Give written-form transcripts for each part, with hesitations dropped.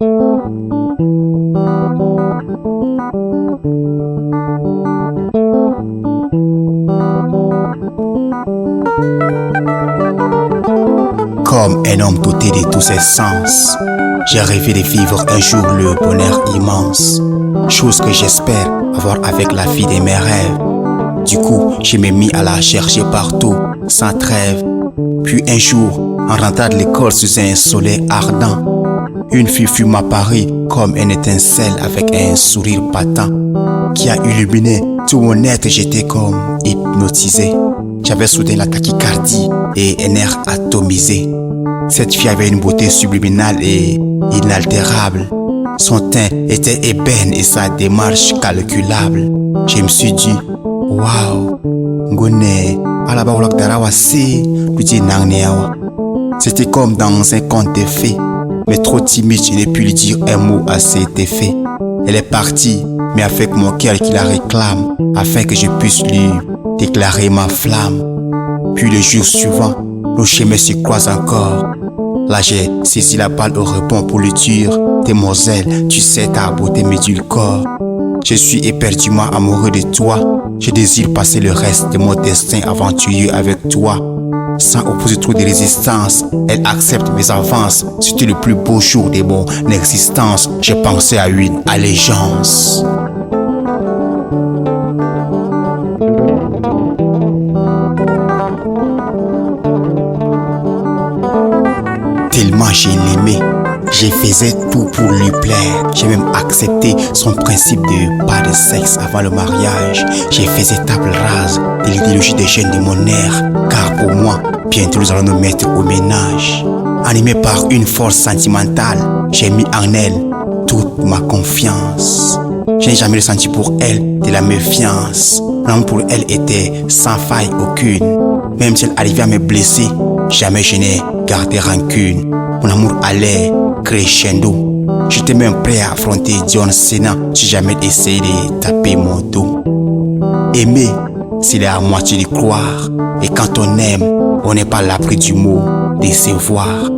Comme un homme doté de tous ses sens, j'ai rêvé de vivre un jour le bonheur immense, chose que j'espère avoir avec la fille de mes rêves. Du coup, je me mis à la chercher partout, sans trêve. Puis un jour, en rentrant de l'école sous un soleil ardent, une fille fut m'apparue comme une étincelle avec un sourire battant qui a illuminé tout mon être. J'étais comme hypnotisé. J'avais soudain la tachycardie et un air atomisé. Cette fille avait une beauté subliminale et inaltérable. Son teint était ébène et sa démarche calculable. Je me suis dit, waouh, c'était comme dans un conte de fées, mais trop timide, je n'ai pu lui dire un mot à cet effet. Elle est partie, mais avec mon cœur qui la réclame, afin que je puisse lui déclarer ma flamme. Puis le jour suivant, nos chemins se croisent encore. Là j'ai saisi la balle au rebond pour lui dire, demoiselle, tu sais ta beauté m'édulcore. Je suis éperdument amoureux de toi. Je désire passer le reste de mon destin aventurieux avec toi. Sans opposer trop de résistance, elle accepte mes avances. C'était le plus beau jour de mon existence. J'ai pensé à une allégeance. Tellement je l'aimais, je faisais tout pour lui plaire. J'ai même accepté son principe de pas de sexe avant le mariage. J'ai faisais table rase de l'idéologie des jeunes de mon ère. Car pour moi, bientôt nous allons nous mettre au ménage. Animé par une force sentimentale, j'ai mis en elle toute ma confiance. Je n'ai jamais ressenti pour elle de la méfiance. Mon amour pour elle était sans faille aucune. Même si elle arrivait à me blesser, jamais je n'ai gardé rancune. Mon amour allait crescendo. J'étais même prêt à affronter John Cena si jamais il essayait de taper mon dos. Aimer, c'est à moitié de croire. Et quand on aime, on n'est pas l'abri du mot décevoir.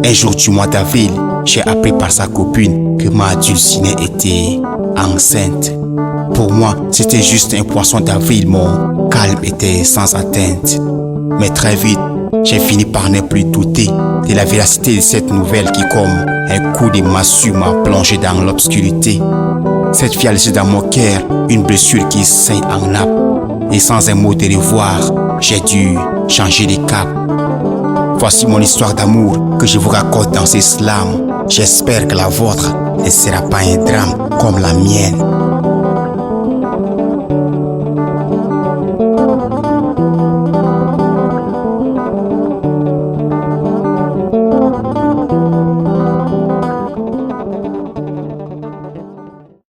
Un jour du mois d'avril, j'ai appris par sa copine que ma dulcinée était enceinte. Pour moi, c'était juste un poisson d'avril, mon calme était sans atteinte. Mais très vite, j'ai fini par ne plus douter de la véracité de cette nouvelle qui, comme un coup de massue, m'a plongé dans l'obscurité. Cette fille a laissé dans mon cœur une blessure qui saigne en nappe. Et sans un mot de revoir, j'ai dû changer de cap. Voici mon histoire d'amour que je vous raconte dans ces slams. J'espère que la vôtre ne sera pas un drame comme la mienne.